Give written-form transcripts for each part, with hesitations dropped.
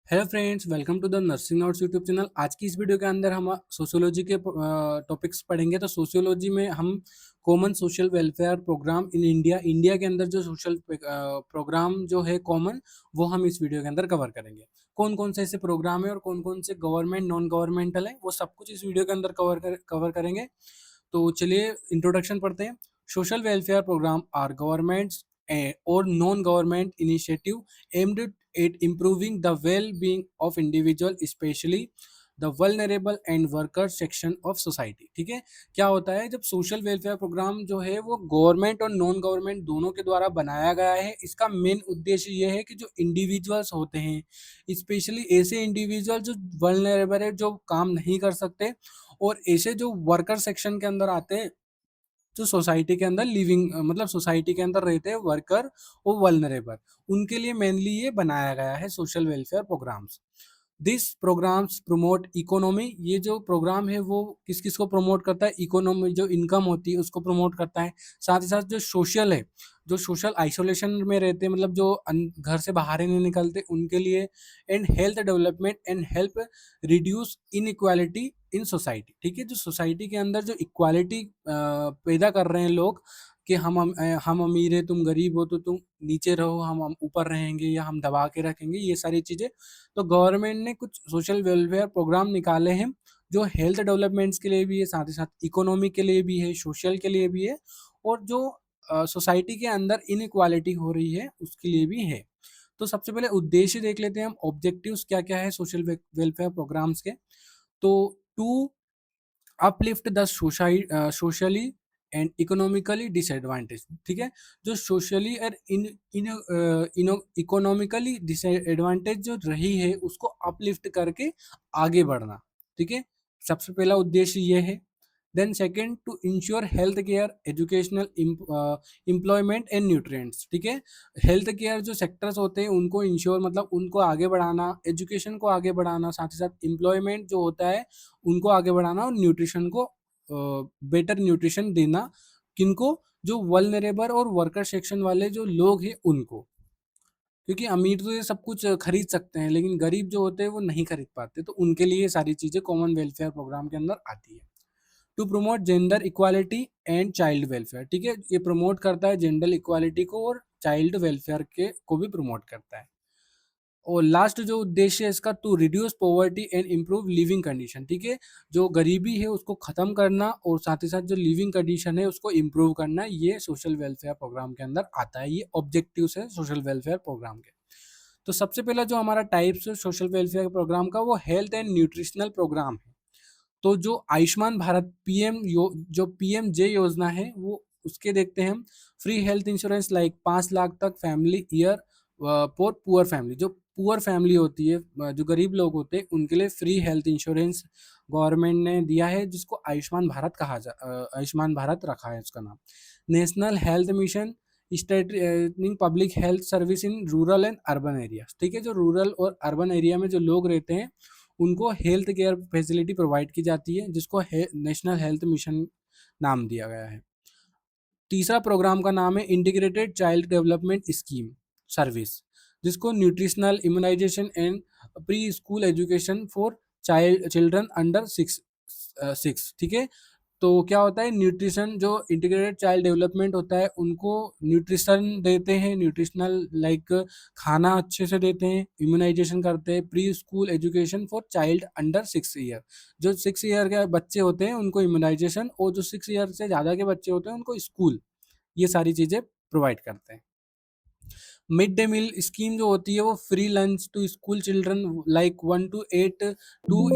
Hello friends, welcome to the nursing notes YouTube channel. आज की इस वीडियो के अंदर हम सोशियोलॉजी के टॉपिक्स पढ़ेंगे। तो सोशियोलॉजी में हम common social welfare programme in India India के अंदर जो सोशल प्रोग्राम जो है कॉमन, वो हम इस वीडियो के अंदर कवर करेंगे। कौन कौन से ऐसे प्रोग्राम है और कौन कौन से गवर्नमेंट नॉन गवर्नमेंटल है, वो सब कुछ इस वीडियो के अंदर कवर करेंगे। तो चलिए इंट्रोडक्शन पढ़ते हैं। Social welfare programme are governments और non government initiative aimed at improving the well-being of individual, especially the vulnerable and worker section of society। ठीक है, क्या होता है जब सोशल वेलफेयर प्रोग्राम जो है वो गवर्नमेंट और नॉन गवर्नमेंट दोनों के द्वारा बनाया गया है। इसका मेन उद्देश्य ये है कि जो इंडिविजुअल्स होते हैं, स्पेशली ऐसे इंडिविजुअल जो वल्नरेबल है, जो काम नहीं कर सकते, और ऐसे जो वर्कर सेक्शन के अंदर आते हैं, जो सोसाइटी के अंदर लिविंग मतलब सोसाइटी के अंदर रहते हैं वर्कर और वल्नरेबल, उनके लिए मेनली ये बनाया गया है social welfare programmes. This programmes promote economy. ये जो प्रोग्राम है वो किस किस को प्रमोट करता है? इकोनॉमी, जो इनकम होती है उसको प्रमोट करता है। साथ ही साथ जो सोशल है, जो सोशल आइसोलेशन में रहते हैं, मतलब जो घर से बाहर ही नहीं निकलते, उनके लिए। And health development and help reduce inequality in society. ठीक है, जो सोसाइटी के अंदर जो इक्वालिटी पैदा कर रहे हैं लोग, कि हम अमीर है, तुम गरीब हो, तो तुम नीचे रहो, हम ऊपर रहेंगे, या हम दबा के रखेंगे, ये सारी चीज़ें। तो गवर्नमेंट ने कुछ सोशल वेलफेयर प्रोग्राम निकाले हैं, जो हेल्थ डेवलपमेंट्स के लिए भी है, साथ ही साथ इकोनॉमी के लिए भी है, सोशल के लिए भी है, और जो सोसाइटी के अंदर इनइक्वालिटी हो रही है उसके लिए भी है। तो सबसे पहले उद्देश्य देख लेते हैं हम, ऑब्जेक्टिव्स क्या क्या है सोशल वेलफेयर प्रोग्राम्स के। तो to uplift the socially and economically disadvantage. ठीक है, जो सोशली और इकोनॉमिकली डिसएडवांटेज जो रही है उसको अपलिफ्ट करके आगे बढ़ना। ठीक है, सबसे पहला उद्देश्य ये है। Then second, to ensure health care, educational, employment and nutrients. ठीक है, हेल्थ केयर जो सेक्टर्स होते हैं उनको इंश्योर, मतलब उनको आगे बढ़ाना, एजुकेशन को आगे बढ़ाना, साथ ही साथ एम्प्लॉयमेंट जो होता है उनको आगे बढ़ाना, और न्यूट्रिशन को बेटर न्यूट्रिशन देना। किनको? जो वल्नरेबल और वर्कर सेक्शन वाले जो लोग हैं उनको। क्योंकि अमीर तो ये सब कुछ खरीद सकते हैं, लेकिन गरीब जो होते हैं वो नहीं खरीद पाते, तो उनके लिए ये सारी चीज़ें कॉमन वेलफेयर प्रोग्राम के अंदर आती है। To promote gender equality and child welfare. ठीक है, ये प्रमोट करता है जेंडर इक्वालिटी को, और चाइल्ड वेलफेयर के को भी प्रमोट करता है। और लास्ट जो उद्देश्य है इसका, to reduce poverty and improve living condition. ठीक है, जो गरीबी है उसको खत्म करना, और साथ ही साथ जो लिविंग कंडीशन है उसको इम्प्रूव करना, ये सोशल वेलफेयर प्रोग्राम के अंदर आता है। ये ऑब्जेक्टिव्स है सोशल वेलफेयर प्रोग्राम के। तो सबसे पहला जो हमारा टाइप्स है सोशल वेलफेयर प्रोग्राम का, वो हेल्थ एंड न्यूट्रिशनल प्रोग्राम है। तो जो आयुष्मान भारत जो पीएमजे योजना है, वो उसके देखते हैं हम। Free health insurance like 5 lakh तक family year for poor family. जो पुअर फैमिली होती है, जो गरीब लोग होते हैं, उनके लिए फ्री हेल्थ इंश्योरेंस गवर्नमेंट ने दिया है, जिसको आयुष्मान भारत रखा है उसका नाम। National health mission straightening public health service in rural and urban area. ठीक है, जो रूरल और अर्बन एरिया में जो लोग रहते हैं उनको हेल्थ केयर फैसिलिटी प्रोवाइड की जाती है, जिसको नेशनल हेल्थ मिशन नाम दिया गया है। तीसरा प्रोग्राम का नाम है integrated child development scheme service, जिसको nutritional immunisation and pre school education for children under six. ठीक है, तो क्या होता है, न्यूट्रिशन जो इंटीग्रेटेड चाइल्ड डेवलपमेंट होता है उनको न्यूट्रिशन देते हैं, न्यूट्रिशनल लाइक खाना अच्छे से देते हैं, इम्यूनाइजेशन करते हैं। Pre school education for child under 6 year, जो 6 ईयर के बच्चे होते हैं उनको इम्यूनाइजेशन, और जो 6 ईयर से ज़्यादा के बच्चे होते हैं उनको स्कूल, ये सारी चीज़ें प्रोवाइड करते हैं। मिड डे मील स्कीम जो होती है वो free lunch to school children like 1 to 8 to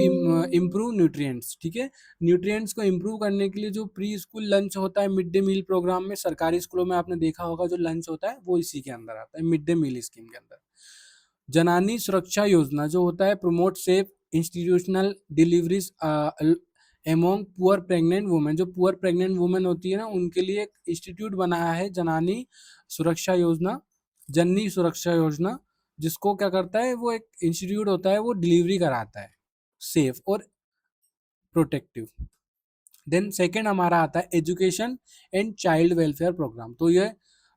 improve nutrients. ठीक है, न्यूट्रिएंट्स को इम्प्रूव करने के लिए जो प्री स्कूल लंच होता है मिड डे मील प्रोग्राम में, सरकारी स्कूलों में आपने देखा होगा जो लंच होता है वो इसी के अंदर आता है, मिड डे मील स्कीम के अंदर। जनानी सुरक्षा योजना जो होता है, promote safe institutional deliveries among poor pregnant women. जो पुअर प्रेग्नेंट वुमेन होती है ना, उनके लिए एक इंस्टीट्यूट बनाया है, जनानी सुरक्षा योजना, जननी सुरक्षा योजना, जिसको क्या करता है, वो एक इंस्टीट्यूट होता है, वो डिलीवरी कराता है सेफ और प्रोटेक्टिव। देन सेकंड हमारा आता है education and child welfare programme. तो ये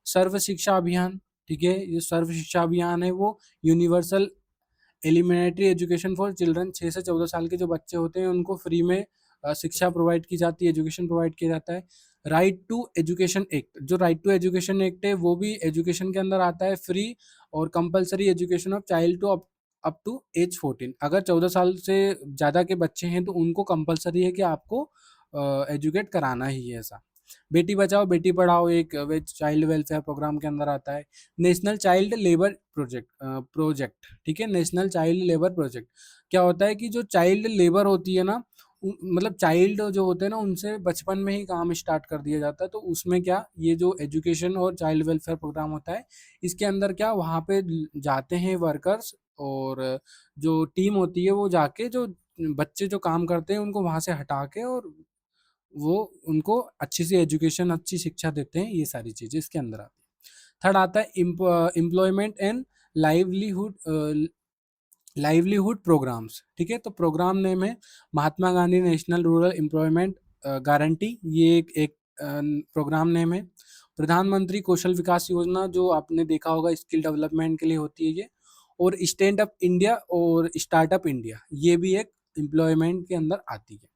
सर्व शिक्षा अभियान। ठीक है, ये सर्व शिक्षा अभियान है, वो universal elementary education for children, 6 से 14 साल के जो बच्चे होते हैं उनको फ्री में शिक्षा प्रोवाइड की जाती है, एजुकेशन प्रोवाइड किया जाता है। राइट टू एजुकेशन एक्ट, जो राइट टू एजुकेशन एक्ट है वो भी एजुकेशन के अंदर आता है, फ्री और compulsory education of child to up to age 14। अगर 14 साल से ज़्यादा के बच्चे हैं तो उनको कंपलसरी है कि आपको एजुकेट कराना ही है ऐसा। बेटी बचाओ बेटी पढ़ाओ एक चाइल्ड वेलफेयर प्रोग्राम के अंदर आता है। नेशनल चाइल्ड लेबर प्रोजेक्ट, ठीक है, नेशनल चाइल्ड लेबर प्रोजेक्ट क्या होता है कि जो चाइल्ड लेबर होती है ना, मतलब चाइल्ड जो होते हैं ना उनसे बचपन में ही काम स्टार्ट कर दिया जाता है, तो उसमें क्या ये जो एजुकेशन और चाइल्ड वेलफेयर प्रोग्राम होता है इसके अंदर क्या वहाँ पे जाते हैं वर्कर्स, और जो टीम होती है वो जाके जो बच्चे जो काम करते हैं उनको वहाँ से हटा के और वो उनको अच्छी सी एजुकेशन अच्छी शिक्षा देते हैं, ये सारी चीज़ें इसके अंदर आती है। थर्ड आता है employment and livelihood livelihood programmes, ठीक है, तो प्रोग्राम नेम है Mahatma Gandhi national rural employment guarantee, ये एक प्रोग्राम नेम है। प्रधानमंत्री कौशल विकास योजना जो आपने देखा होगा स्किल डेवलपमेंट के लिए होती है ये, और स्टैंड अप इंडिया और स्टार्टअप इंडिया ये भी एक एम्प्लॉयमेंट के अंदर आती है।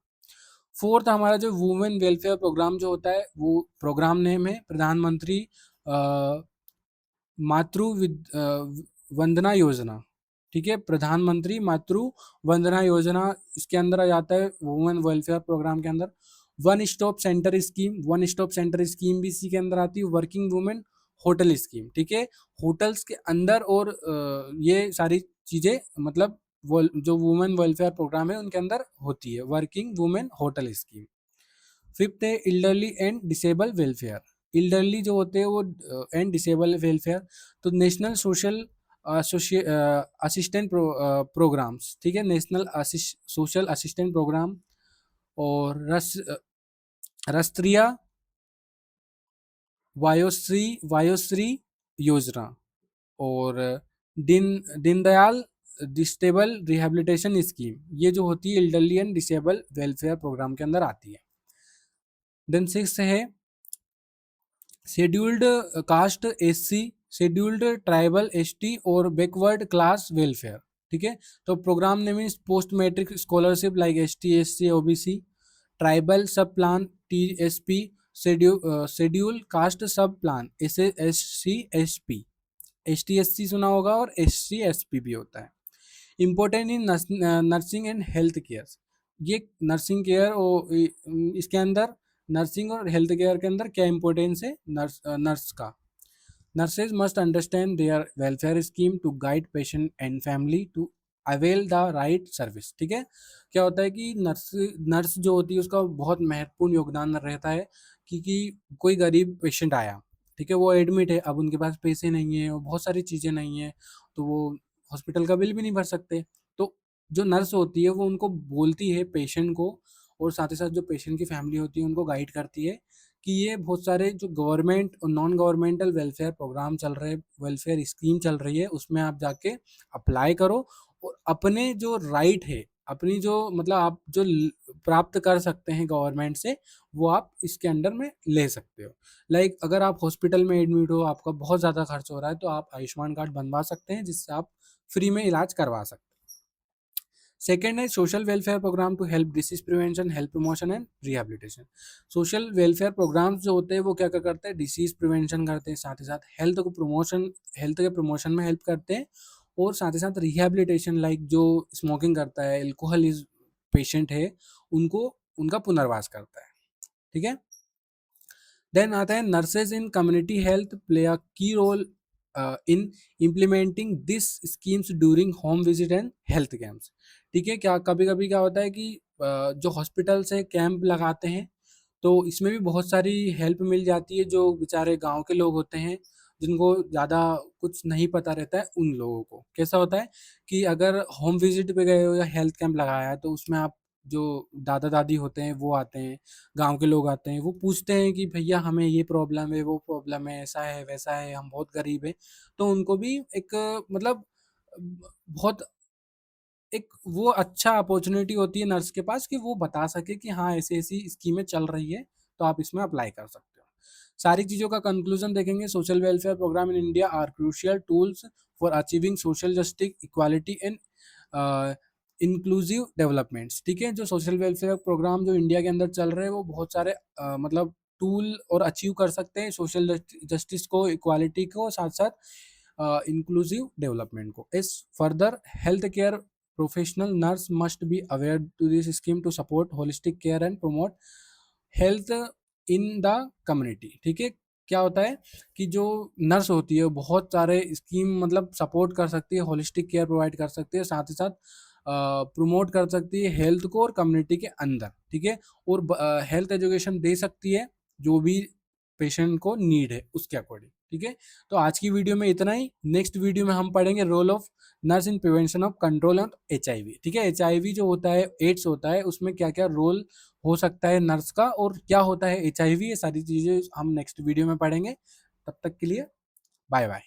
फोर्थ हमारा जो वुमेन वेलफेयर प्रोग्राम जो होता है वो प्रोग्राम नेम है प्रधानमंत्री मातृ वंदना योजना, ठीक है, प्रधानमंत्री मातृ वंदना योजना इसके अंदर आ जाता है वुमेन वेलफेयर प्रोग्राम के अंदर। One stop centre scheme, one stop centre scheme भी इसी के अंदर आती है। वर्किंग वुमेन होटल स्कीम, ठीक है, होटल्स के अंदर और ये सारी चीज़ें मतलब जो वुमेन वेलफेयर प्रोग्राम है उनके अंदर होती है working women hotel scheme. Fifth है इल्डरली एंड डिसेबल वेलफेयर, इल्डरली जो होते हैं वो एंड डिसेबल वेलफेयर, तो नेशनल सोशल असिस्टेंट प्रोग्राम्स, ठीक है, नेशनल सोशल असिस्टेंट प्रोग्राम, और राष्ट्रीय वायोश्री योजना, और दीनदयाल डिसेबल रिहेबिलिटेशन स्कीम, ये जो होती है elderly and disabled welfare programme के अंदर आती है। देन सिक्स है scheduled caste SC, scheduled tribal ST और बैकवर्ड क्लास वेलफेयर, ठीक है, तो programme name is post matric scholarship like ST SC OBC, tribal sub plan TSP, schedule caste sub plan SC SP, ST सुना होगा और SC SP भी होता है। Important in nursing and health care, ये नर्सिंग केयर और इसके अंदर नर्सिंग और हेल्थ केयर के अंदर क्या इंपॉर्टेंस है नर्स का। Nurses must understand their welfare scheme to guide patient and family to avail the right service, ठीक है, क्या होता है कि नर्स नर्स जो होती है उसका बहुत महत्वपूर्ण योगदान रहता है, क्योंकि कोई गरीब पेशेंट आया, ठीक है, वो एडमिट है, अब उनके पास पैसे नहीं है और बहुत सारी चीज़ें नहीं है, तो वो हॉस्पिटल का बिल भी नहीं भर सकते, तो जो नर्स होती है वो उनको बोलती है पेशेंट को, और साथ ही साथ जो पेशेंट की फैमिली होती है उनको गाइड करती है कि ये बहुत सारे जो गवर्नमेंट और नॉन गवर्नमेंटल वेलफेयर प्रोग्राम चल रहे हैं, वेलफेयर स्कीम चल रही है, उसमें आप जाके अप्लाई करो और अपने जो राइट है, अपनी जो मतलब आप जो प्राप्त कर सकते हैं गवर्नमेंट से, वो आप इसके अंडर में ले सकते हो। लाइक अगर आप हॉस्पिटल में एडमिट हो, आपका बहुत ज़्यादा खर्च हो रहा है, तो आप आयुष्मान कार्ड बनवा सकते हैं जिससे आप फ्री में इलाज करवा सकते हैं। सेकेंड है social welfare programme to help disease prevention, health promotion and rehabilitation. Social welfare programmes जो होते हैं वो क्या क्या करते हैं, डिसीज प्रिवेंशन करते हैं, साथ ही साथ हेल्थ के प्रमोशन में हेल्प करते हैं, और साथ ही साथ रिहेबिलिटेशन लाइक जो स्मोकिंग करता है, एल्कोहल इज पेशेंट है, उनको उनका पुनर्वास करता है, ठीक है। देन आता है nurses in community health play a key role in implementing this schemes during home visit and health camps, ठीक है, क्या कभी कभी क्या होता है कि जो हॉस्पिटल से कैंप लगाते हैं तो इसमें भी बहुत सारी हेल्प मिल जाती है, जो बेचारे गांव के लोग होते हैं जिनको ज़्यादा कुछ नहीं पता रहता है, उन लोगों को कैसा होता है कि अगर होम विजिट पे गए हो या हेल्थ कैंप लगाया है तो उसमें आप जो दादा दादी होते हैं वो आते हैं, गांव के लोग आते हैं, वो पूछते हैं कि भैया हमें ये प्रॉब्लम है, वो प्रॉब्लम है, ऐसा है वैसा है, हम बहुत गरीब हैं, तो उनको भी एक मतलब बहुत एक वो अच्छा अपॉर्चुनिटी होती है नर्स के पास कि वो बता सके कि हाँ ऐसी ऐसी स्कीमें चल रही है, तो आप इसमें अप्लाई कर सकते हो। सारी चीज़ों का कंक्लूजन देखेंगे, social welfare programme in India are crucial tools for achieving social justice equality and inclusive developments, ठीक है। जो सोशल वेलफेयर प्रोग्राम जो इंडिया के अंदर चल रहे हैं वो बहुत सारे मतलब टूल और अचीव कर सकते हैं सोशल जस्टिस को, इक्वालिटी को, साथ साथ इंक्लूसिव डेवलपमेंट को। इस further health care professional nurse must be aware to this scheme to support holistic care and promote health in the community, ठीक है। क्या होता है कि जो नर्स होती है बहुत सारे स्कीम मतलब सपोर्ट कर सकती है, होलिस्टिक केयर प्रोवाइड कर सकती है, साथ ही साथ प्रमोट कर सकती है हेल्थ को और कम्युनिटी के अंदर, ठीक है। और हेल्थ एजुकेशन दे सकती है जो भी पेशेंट को नीड है उसके अकॉर्डिंग, ठीक है। तो आज की वीडियो में इतना ही। नेक्स्ट वीडियो में हम पढ़ेंगे role of nurse in prevention of control of HIV, ठीक है। HIV जो होता है, एड्स होता है, उसमें क्या क्या रोल हो सकता है नर्स का और क्या होता है HIV, ये सारी चीज़ें हम नेक्स्ट वीडियो में पढ़ेंगे। तब तक के लिए बाय बाय।